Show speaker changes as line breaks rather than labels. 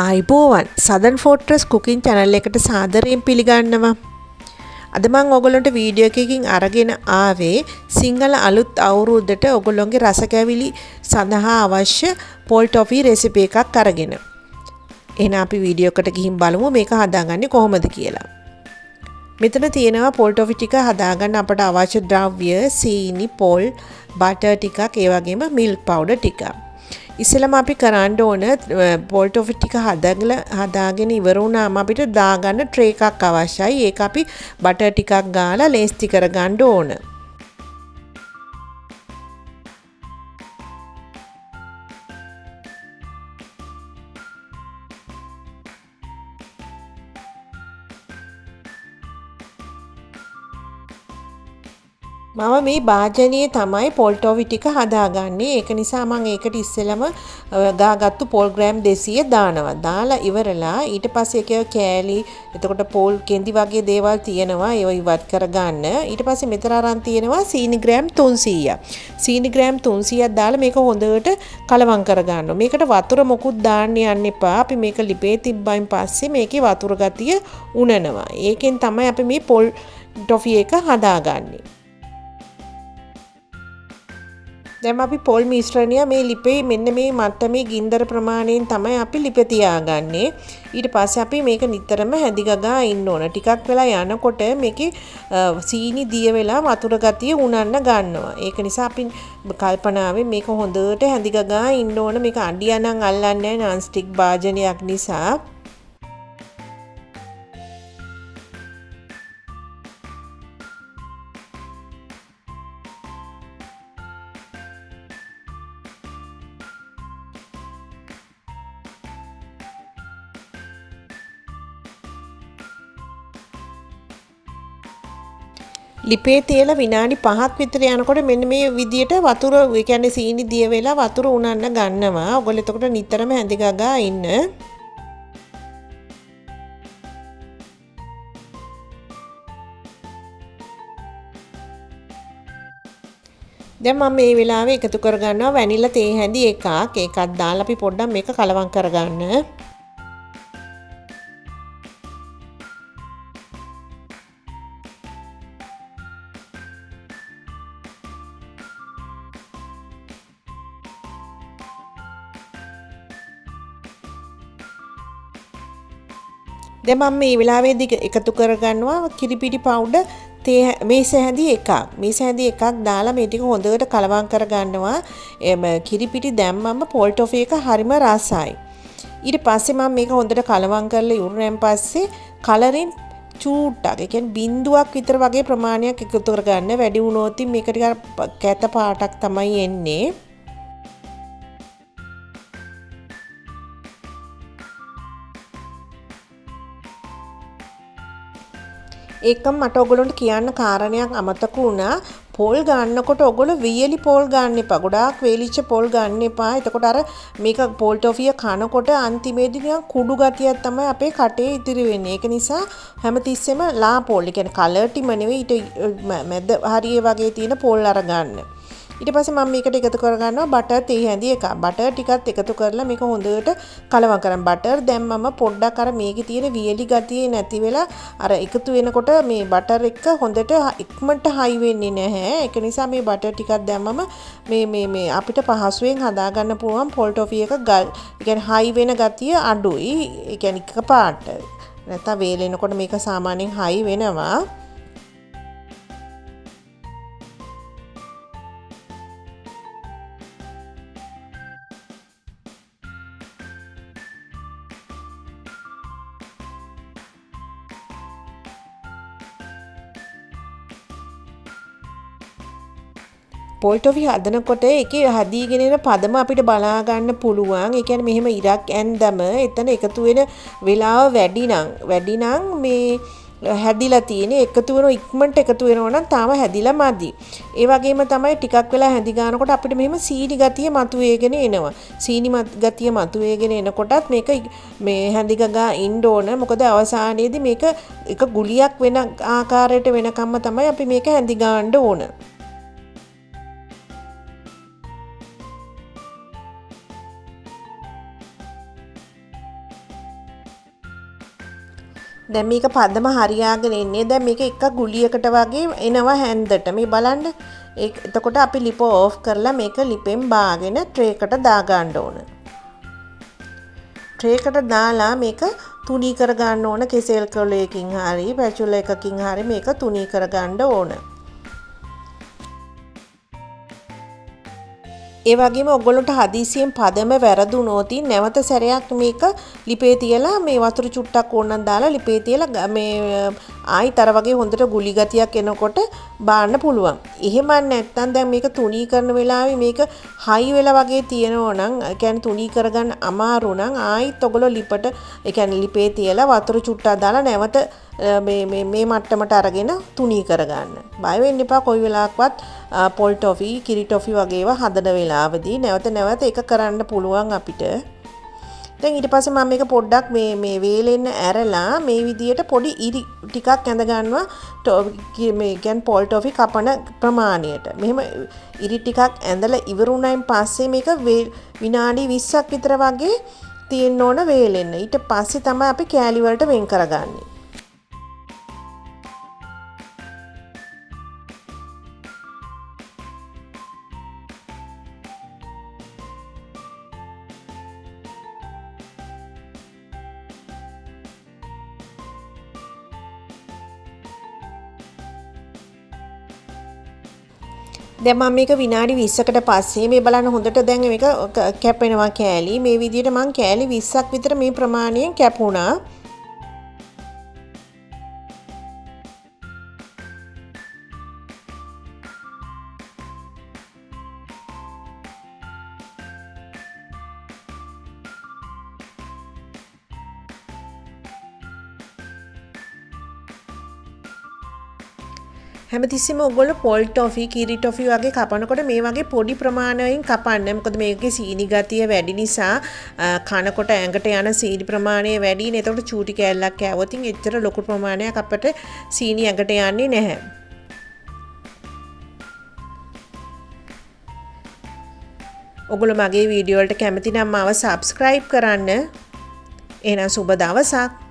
ආයිබෝවන් southern Fortress cooking channel එකට සාදරයෙන් පිළිගන්නවා. අද මම ඔයගොල්ලන්ට වීඩියෝ එකකින් අරගෙන ආවේ සිංහල අලුත් අවුරුද්දට ඔයගොල්ලන්ගේ රස කැවිලි සඳහා අවශ්‍ය පොල් ටොෆි රෙසිපි එකක් අරගෙන. එහෙනම් අපි වීඩියෝ එකට ගිහින් බලමු මේක හදාගන්නේ කොහොමද කියලා. මෙතන තියෙනවා පොල් ටොෆි ටික හදාගන්න අපට අවශ්‍ය ද්‍රව්‍ය සීනි, පොල්, බටර් ටිකක්, ඒ වගේම මිල්ක් පවුඩර් ටිකක්. ඉස්සෙල්ලාම අපි කරන්න ඕන පොල් ටොෆි ටික හදාගෙන ඉවර වුණාම අපිට දාගන්න ට්‍රේ එකක් අවශ්‍යයි. ඒක අපි බටර් ටිකක් ගාලා ලේස්ති කරගන්න ඕන. මම මේ භාජනයේ තමයි පොල් ටොෆි ටික හදාගන්නේ. ඒක නිසා මම ඒකට ඉස්සෙල්ලම ගාගත්තු පොල් ග්‍රෑම් 200 දානවා. දාලා ඉවරලා ඊට පස්සේ ඒකේ කෑලි, එතකොට පොල් කෙඳි වගේ දේවල් තියෙනවා. ඒව ඉවත් කරගන්න. ඊට පස්සේ මෙතන අරන් තියෙනවා සීනි ග්‍රෑම් 300ක්. සීනි ග්‍රෑම් 300ක් දාලා මේක හොඳට කලවම් කරගන්නවා. මේකට වතුර මොකුත් දාන්න යන්න එපා. අපි මේක ලිපේ තිබ්බයින් පස්සේ මේකේ වතුර ගතිය උනනවා. ඒකෙන් තමයි අපි මේ පොල් ටොෆි එක හදාගන්නේ. දැන් අපි පොල් මිශ්‍රණය මේ ලිපේ මෙන්න මේ මට්ටමේ ගින්දර ප්‍රමාණයෙන් තමයි අපි ලිප තියාගන්නේ. ඊට පස්සේ අපි මේක නිතරම හැදිගගා ඉන්න ඕන. ටිකක් වෙලා යනකොට මේකේ සීනි දිය වෙලා වතුර ගතිය උනන්න ගන්නවා. ඒක නිසා අපි කල්පනාවෙන් මේක හොඳට හැදිගගා ඉන්න ඕන. මේක අඩියනම් අල්ලන්නේ නැහැ නන් ස්ටික් භාජනයක් නිසා. ලිපේ තියලා විනාඩි 5ක් විතර යනකොට මෙන්න මේ විදියට වතුර, ඒ කියන්නේ සීනි දිය වෙලා වතුර උනන්න ගන්නවා. ඔයගොල්ලෝ එතකොට නිතරම හැඳගගා ඉන්න. දැන් මම මේ වෙලාවේ එකතු කරගන්නවා වැනිලා තේ හැඳි එකක්. ඒකත් දාලා අපි පොඩ්ඩක් මේක කලවම් කරගන්න. දැන් මම මේ වෙලාවේදී එකතු කරගන්නවා කිරිපිටි පවුඩර් මේස හැඳි එකක්. මේස හැඳි එකක් දාලා මේ ටික හොඳට කලවම් කරගන්නවා. කිරිපිටි දැම්මම පොල් ටොෆි එක හරිම රසයි. ඊට පස්සේ මම මේක හොඳට කලවම් කරලා ඉවරෙන් පස්සේ කලරින් චූට්ටක්, ඒ කියන්නේ බිංදුවක් විතර වගේ ප්‍රමාණයක් එකතු කරගන්න. වැඩි වුණොත් මේක ටිකක් කැත පාටක් තමයි එන්නේ. ඒකම මට ඔයගොල්ලන්ට කියන්න කාරණයක් අමතක වුණා. පොල් ගන්නකොට ඔයගොල්ලෝ වියලි පොල් ගන්න එපා. ගොඩාක් වේලිච්ච පොල් ගන්න එපා. එතකොට අර මේක පොල් ටොෆිය කනකොට අන්තිමේදී නිකන් කුඩු ගතියක් තමයි අපේ කටේ ඉතිරි වෙන්නේ. ඒක නිසා හැමතිස්සෙම ලා පොල්, ඒ කියන්නේ කලර් ටිම නෙවෙයි, ඊට මැද හරිය වගේ තියෙන පොල් අරගන්න. ඊට පස්සේ මම මේකට එකතු කරගන්නවා බටර් තේ හැඳි එකක්. බටර් ටිකත් එකතු කරලා මේක හොඳට කලවම් කරන්න. බටර් දැම්මම පොඩ්ඩක් අර මේකේ තියෙන වියලි ගතිය නැති වෙලා අර එකතු වෙනකොට මේ බටර් එක හොඳට ඉක්මනට හයි වෙන්නේ නැහැ. ඒක නිසා මේ බටර් ටිකක් දැම්මම මේ අපිට පහසුවෙන් හදාගන්න පුළුවන් පොල් ටොෆි එක ගල්. ඒ කියන්නේ හයි වෙන ගතිය අඩුයි. ඒ කියන්නේ එකපාරට නැත්නම් වේලෙනකොට මේක සාමාන්‍යයෙන් හයි වෙනවා. පොල් ටොෆි හදනකොට ඒකේ හදීගෙන එන පදම අපිට බලා ගන්න පුළුවන්. ඒ කියන්නේ මෙහෙම ඉරක් ඇන්දම එතන එකතු වෙන වෙලාව වැඩි නම් මේ හැදිලා තියෙන එකතු වෙන ඉක්මනට එකතු වෙනවා නම් තාම හැදිලා මදි. ඒ වගේම තමයි ටිකක් වෙලා හැදි ගන්නකොට අපිට මෙහෙම සීනි ගතිය මතුවේගෙන එනවා. සීනි ගතිය මතුවේගෙන එනකොටත් මේක මේ හැදිගගා ඉන්න ඕන. මොකද අවසානයේදී මේක එක ගුලියක් වෙන ආකාරයට වෙනකම්ම තමයි අපි මේක හැදි ගන්න ඕන. දැන් මේක පදම හරියාගෙන එන්නේ. දැන් මේක එක ගුලියකට වගේ එනවා හැන්දට. මේ බලන්න. එතකොට අපි ලිප ඕෆ් කරලා මේක ලිපෙන් බාගෙන ට්‍රේ එකට දා ගන්න ඕන. ට්‍රේ එකට දාලා මේක තුනී කර ගන්න ඕන. කෙසෙල් කොලයකින් හරි පැචුල එකකින් හරි මේක තුනී කර ගන්න ඕන. ඒ වගේම ඔයගොල්ලන්ට හදිසියෙන් පදම වැරදුනොත් නැවත සැරයක් මේක ලිපේ තියලා මේ වතුර චුට්ටක් ඕනනම් දාලා ලිපේ තියලා මේ ආයිත් අර වගේ හොඳට ගුලි ගතියක් එනකොට බාන්න පුළුවන්. එහෙම නැත්නම් දැන් මේක තුනී කරන වෙලාවේ මේක හයි වෙලා වගේ තියෙනවා නම් ඒ කියන්නේ තුනී කරගන්න අමාරු නම් ආයිත් ඔයගොල්ලෝ ලිපට ඒ කියන්නේ ලිපේ තියලා වතුර චුට්ටක් දාලා නැවත මේ මට්ටමට අරගෙන තුනී කරගන්න. බය වෙන්න එපා කොයි වෙලාවකවත් පොල් ටොෆි, කිරි ටොෆි වගේ ඒවා හදන වෙලාවදී නැවත ඒක කරන්න පුළුවන් අපිට. දැන් ඊට පස්සේ මම මේක පොඩ්ඩක් මේ වේලෙන්න ඇරලා මේ විදියට පොඩි ඉරි ටිකක් ඇඳ ගන්නවා මේ කියන්නේ පොල් ටොෆි කපන ප්‍රමාණයට. මෙහෙම ඉරි ටිකක් ඇඳලා ඉවරුණයින් පස්සේ මේක විනාඩි 20ක් විතර වගේ තියෙන්න ඕන වේලෙන්න. ඊට පස්සේ තමයි අපි කෑලි වලට වෙන් කරගන්නේ. දැන් මම මේක විනාඩි 20කට පස්සේ මේ බලන්න හොඳට දැන් මේක කැපෙනවා කෑලි. මේ විදිහට මම කෑලි 20ක් විතර මේ ප්‍රමාණයෙන් කැපුණා. හැමතිස්සෙම ඔයගොල්ලෝ පොල් ටොෆි, කිරි ටොෆි වගේ කපනකොට මේ වගේ පොඩි ප්‍රමාණයෙන් කපන්න. මොකද මේකේ සීනි ගතිය වැඩි නිසා කනකොට ඇඟට යන සීනි ප්‍රමාණය වැඩි. එතකොට චූටි කෑල්ලක් කෑවොත් එච්චර ලොකු ප්‍රමාණයක් අපිට සීනි ඇඟට යන්නේ නැහැ. ඔයගොල්ලෝ මගේ වීඩියෝ වලට කැමති නම් මාව subscribe කරන්න. එහෙනම් සුබ දවසක්.